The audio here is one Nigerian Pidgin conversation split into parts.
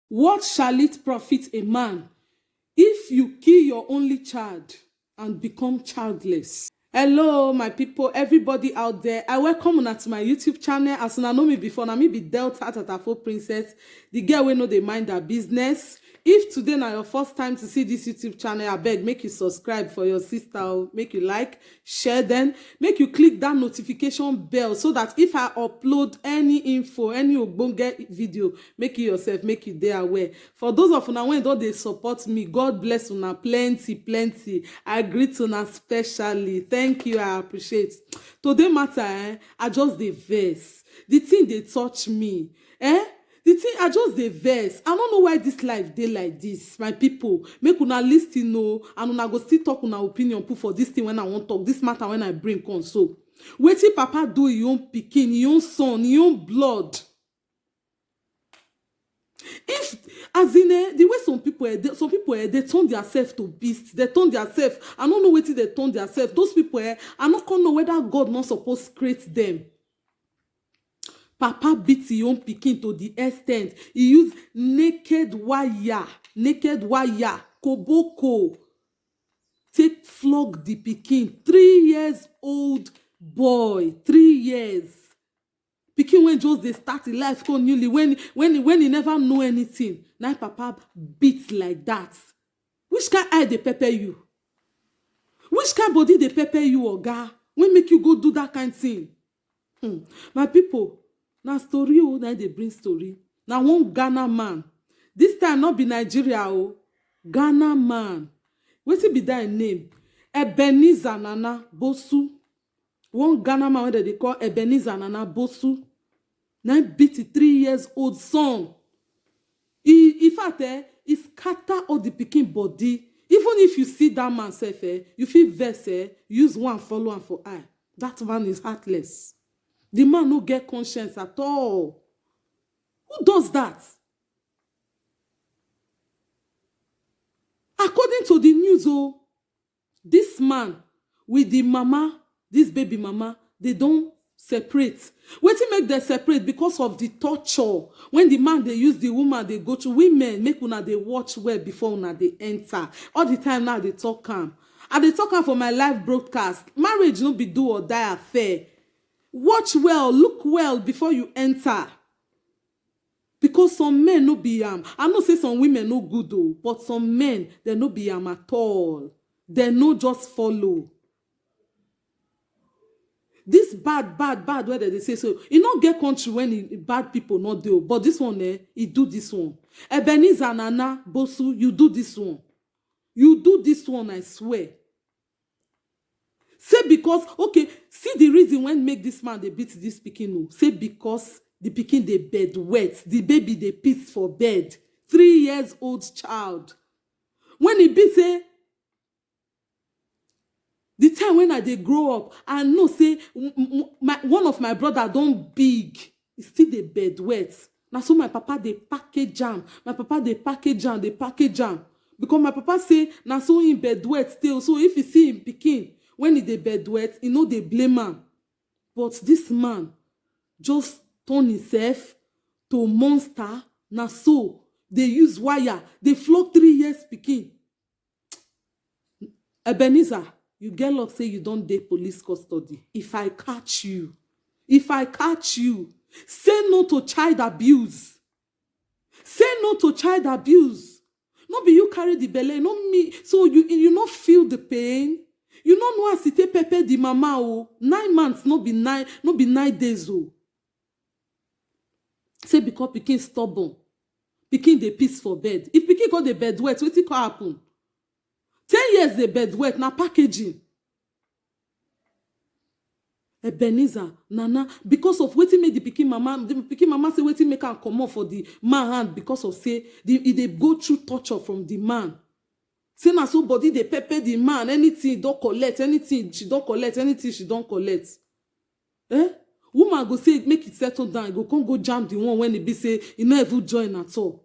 What shall it profit a man if you kill your only child and become childless? Hello, my people, everybody out there. I welcome una to my YouTube channel. As una know me before, na me be Delta Tatafo Princess, the girl wey no dey mind her business. If today na your first time to see this YouTube channel, abeg make you subscribe for your sister, make you like, share, then make you click that notification bell so that if I upload any info, any ogbonge video, make you yourself, make you dey aware. For those of una wey don dey support me, God bless una plenty. I greet una specially. Thank you, I appreciate. Today matter, I just dey vex. The thing dey touch me. The thing I just dey vex. I don't know why this life dey like this, my people. Make una lis ten o, and una go still talk una opinion put for this thing when I wan talk, this matter when I bring come so. Wetin papa do im own pikin, im own son, im own blood. If as in the way some people they turn themselves to beasts, they turn themselves. I don't know wetin they turn themselves. Those people I not gonna know whether God not supposed to create them. Papa beat his own pikin to the extent he used naked wire, koboko, take flog the pikin. 3 years old boy, 3 years. Pikin when just dey start his life come newly, when he never know anything. Now papa beat like that. Which kind eye dey pepper you? Which kind body dey pepper you, oga? When make you go do that kind thing? My people, na story o, na dey bring story. Na one Ghana man. This time not be Nigeria o. Ghana man. Wetin be that name? Ebenezer Nana Bosu. One Ghana man wey they call Ebenezer Nana Bosu. Now beat a 3 years old son. In fact, he scatter all the pikin body. Even if you see that man self, you feel vex, use one follow and for eye. That man is heartless. The man no get conscience at all. Who does that? According to the news, this man with the mama, this baby mama, they don't separate. Wetin make them separate? Because of the torture. When the man they use the woman, they go to women, make una they watch well before una they enter. All the time now they talk am. And they talk am for my live broadcast. Marriage no be do or die affair. Watch well, look well before you enter. Because some men no be I know say some women no good though, but some men they no be at all. They no just follow. This bad where they say so. He not get country when bad people not do, but this one he do this one. Ebenezer Nana Bosu, you do this one. You do this one, I swear. Say because, okay, see the reason when make this man they beat this pikin. No. Say because the pikin they bed wet, the baby they piss for bed. 3 years old child. When he beat say, the time when I they grow up, I know say one of my brother don't big, he still the bed wet. Now so my papa they package jam. My papa they package jam. Because my papa say now so in bed wet still. So if you see him pikin, when he dey bed wet, you know they blame him. But this man just turn himself to a monster. Now so they use wire. They flog 3 years pikin. Ebenezer, you get luck say you don't dey police custody. If I catch you, say no to child abuse. Say no to child abuse. No be you carry the belle, not me. So you not feel the pain. You don't know as it take pepper the mama o. 9 months, no be 9 days o. Say because pikin stubborn, pikin dey piss for bed. If pikin got the bed wet, wetin go happen? 10 years the bed wet, na packaging. Ebenezer Nana, because of wetin make the pikin mama say wetin make am comot for the man hand because of say they go through torture from the man. Say na so body dey pepper the man, anything don't collect, anything she don't collect. Woman go say make it settle down, go come go jam the one when he be say he no even join at all.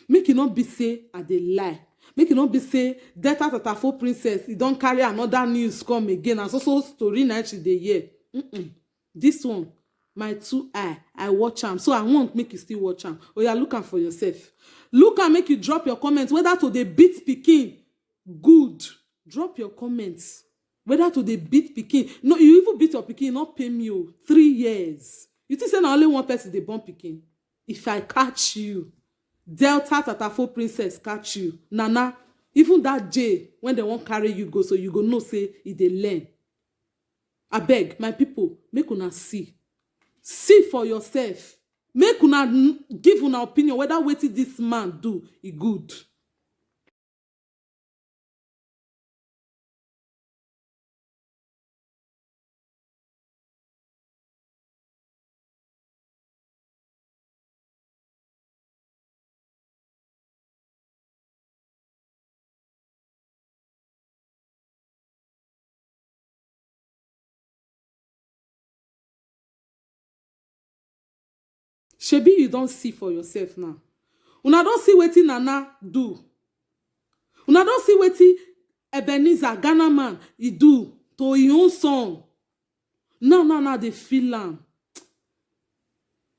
Make it not be say I dey lie. Make it not be say Delta Tatafo Princess, he don't carry another news come again. And so story na she dey hear. This one, my 2 eye, I watch am. So I want make you still watch am. Oya, look am for yourself. Look am, make you drop your comments whether to dey beat pikin good. Drop your comments whether to dey beat pikin. No, you even beat your pikin, not pay me o. 3 years. You think say na only one person dey born pikin? If I catch you, Delta Tatafo princess catch you, Nana, even that jail when they wan carry you go, so you go know say e dey learn. Abeg, my people, make una see for yourself. Make una give una opinion whether wetin this man do e good. Shebi you don see for yourself now. Una don see wetin Nana do. Una don see wetin Ebenezer, Ghana man, he do to him own son. Now dey feel am.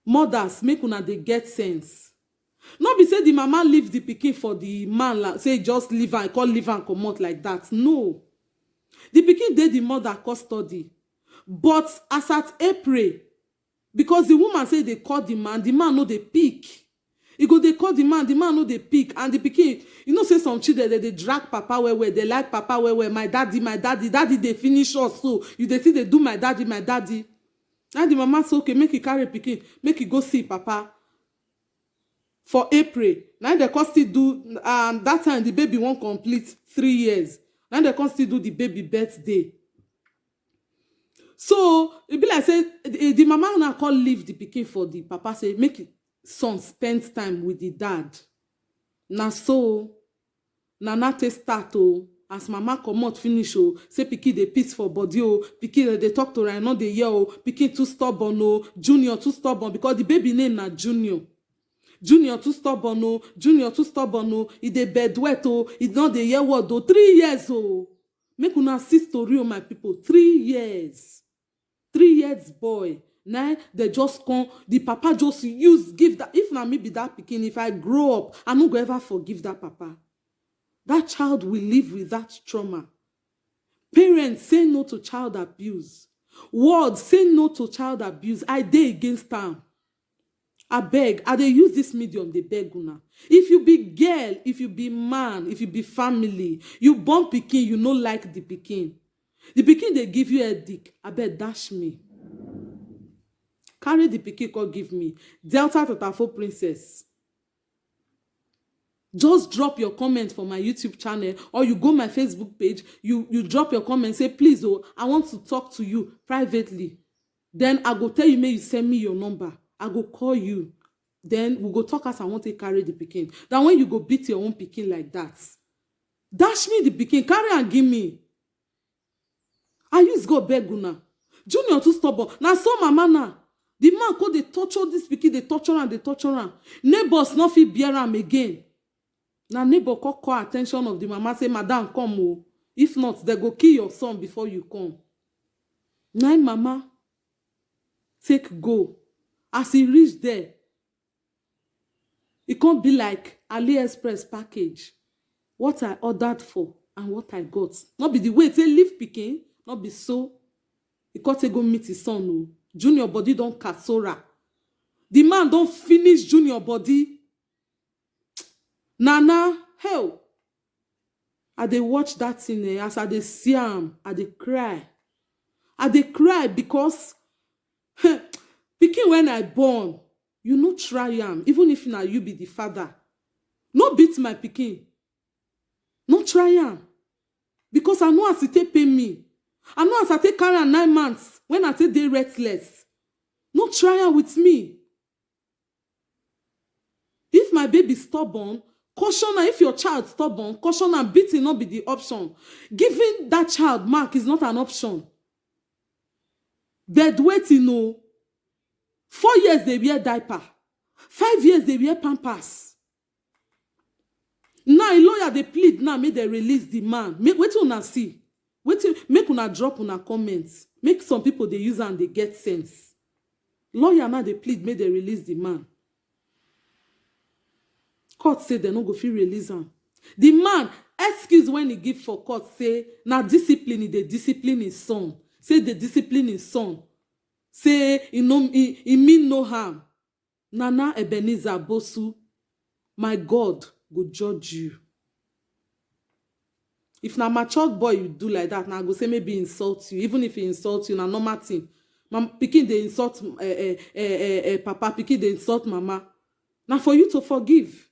Mothers, make una dey get sense. No be say the mama leave the pikin for the man, say just leave am, call leave am comot like that. No. The pikin dey the mother custody. But as at April, because the woman say they call the man no dey pick. E go dey call the man no dey pick. And the pikin, you know say some children they drag papa well, they like papa well. My daddy, they finish us. So you they see they do my daddy. And the mama say, okay, make he carry pikin, make he go see papa. For April, now they can still do, that time the baby won't complete 3 years. Now they can still do the baby birthday. So it be like say the mama now call leave the pikin for the papa, say make it son spend time with the dad. Na so Nana te start o, as mama comot finish o, say pikin dey piss for body o, pikin dey talk to her no dey hear o, pikin too stubborn o, Junior too stubborn, because the baby name na Junior. Junior too stubborn o, e dey bed wet o, e no dey hear word o. 3 years o. Make una see story o, my people. 3 years. 3 years boy. Now they just come, the papa just give that. If na me be that pikin, if I grow up, I no go ever forgive that papa. That child will live with that trauma. Parents, say no to child abuse. World, say no to child abuse. I dey against am. I beg, I dey use this medium, dey beg una. If you be girl, if you be man, if you be family, you born pikin, you no like the pikin. The pikin dey give you headache, abeg dash me. Carry the pikin, come give me. Delta Tatafo princess. Just drop your comment for my YouTube channel, or you go my Facebook page, you drop your comment, say please oh, I want to talk to you privately. Then I go tell you, may you send me your number. I go call you. Then we go talk as I want to carry the pikin. Then when you go beat your own pikin like that, dash me the pikin, carry and give me. I use go beg una. Junior too stubborn. Now so mama now. The man go dey torture this pikin, they torture am. Neighbors no fit bear am again. Now neighbor call attention of the mama, say madam come o. If not, they go kill your son before you come. Now mama take go. As he reach there, it can't be like AliExpress package. What I ordered for and what I got. Not be the way they leave pikin, not be so. He can't go meet his son. No. Junior body don't kasora. The man don't finish Junior body. Nana, hell. I dey watch that thing as I dey see am, I dey cry. I dey cry because pikin when I born, you no try am, even if na you be the father. No beat my pikin. No try am. Because I know as it take pay me. I know as I take carry am 9 months when I take dey restless. No try am with me. If my baby stubborn, caution am. If your child stubborn, caution am. Beating not be the option. Giving that child mark is not an option. Bed waiting, no. 4 years they wear diaper. 5 years they wear pampers. Now a lawyer they plead now make they release the man. Wait till una see. Wait till make una drop una comments. Make some people they use and they get sense. Lawyer now dey plead make dem release the man. Court say dem no go fit release am. The man excuse when he give for court say na discipline, he dey discipline his son. Say dey discipline his son. Say he mean no harm. Nana Ebenezer Bosu, my God go judge you. If na matured boy you do like that, na I go say maybe insult you. Even if he insult you, na normal thing. Pikin dey insult papa, pikin dey insult mama. Na for you to forgive.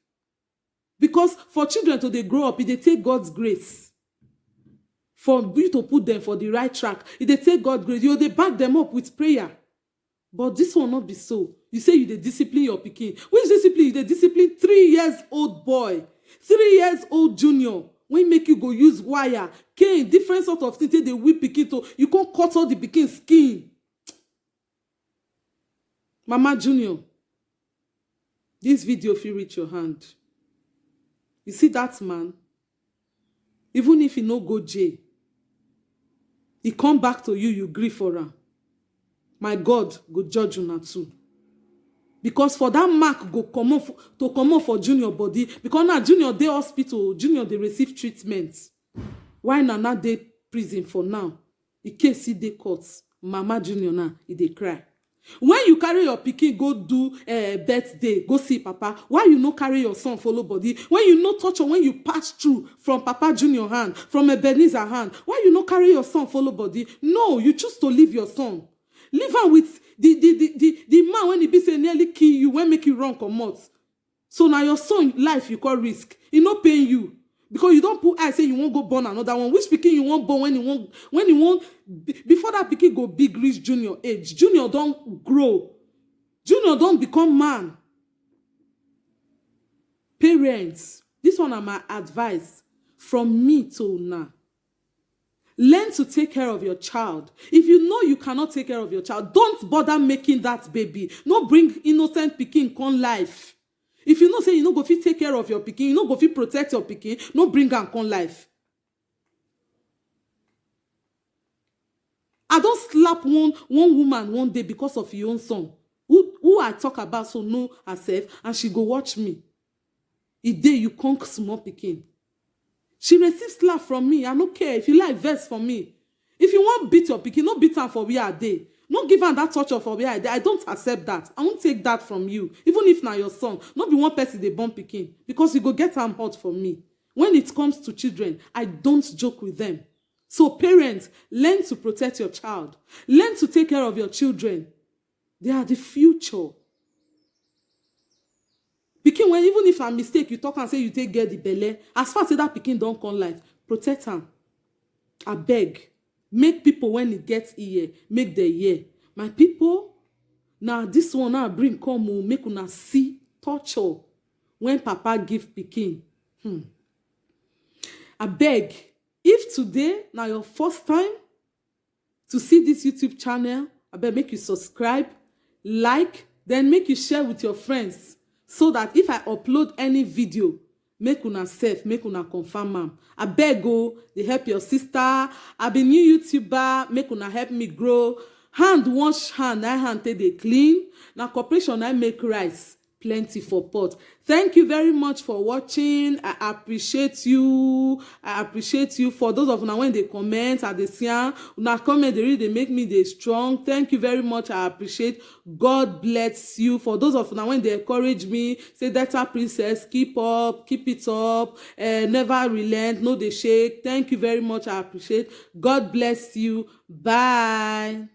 Because for children to dey grow up, e dey take God's grace. For you to put them for the right track, e dey take God's grace. You dey back them up with prayer. But this will not be so. You say you dey discipline your pikin. Which discipline? You dey discipline 3-year-old boy, 3-year-old junior. When make you go use wire, cane, different sort of things, they whip pikin to, you can't cut all the pikin skin. Mama Junior, this video fit reach your hand. You see that man, even if he no go jail, he come back to you, you gree for him. My God go judge una too. Because for that mark go come on for Junior body, because now Junior dey hospital, Junior dey receive treatment. Why Nana dey prison for now? In case he dey court, Mama Junior now he dey cry. When you carry your pikin go do birthday, go see Papa, why you no carry your son follow body? When you no touch, or when you pass through from Papa Junior hand, from Ebenezer hand, why you no carry your son follow body? No, you choose to leave your son. Leave am with the man when he be say nearly kill you, when make you run comot. So now your son life you call risk. He no paying you. Because you don't put eye say you won't go born another one. Which pikin you won't born when you won't before that pikin go big reach Junior age. Junior don't grow. Junior don't become man. Parents, this one are my advice from me to now. Learn to take care of your child. If you know you cannot take care of your child, don't bother making that baby. No bring innocent pikin come life. If you know say you no go fit take care of your pikin, you no go fit protect your pikin, no bring am come life. I don't slap one woman one day because of your own son. Who I talk about so know herself, and she go watch me. The day you conk small pikin. She receives slap from me. I don't care. If you like, verse for me. If you want beat your pikin, no beat am for where I dey. No give am that torture for where I dey. I don't accept that. I won't take that from you. Even if na your son. Not be one person dey born pikin. Because you go get am hot for me. When it comes to children, I don't joke with them. So parents, learn to protect your child. Learn to take care of your children. They are the future. Pikin, when even if a mistake, you talk and say you take get the belle, as far as that pikin don't come life, protect am. I beg. Make people when it gets ear, make their ear. My people, now this one now bring come make una see torture when Papa give pikin. I beg. If today now your first time to see this YouTube channel, I beg make you subscribe, like, then make you share with your friends. So that if I upload any video, make una safe, make una confirm am. I beg they help your sister. I be new YouTuber, make una help me grow. Hand wash hand, I hand take dey clean. Now corporation I make rice plenty for pot. Thank you very much for watching. I appreciate you. I appreciate you. For those of una when they comment at the sian, una comment they really make me dey strong. Thank you very much. I appreciate. God bless you. For those of una when they encourage me, say Data Princess, keep up, keep it up, never relent, no dey shake. Thank you very much. I appreciate. God bless you. Bye.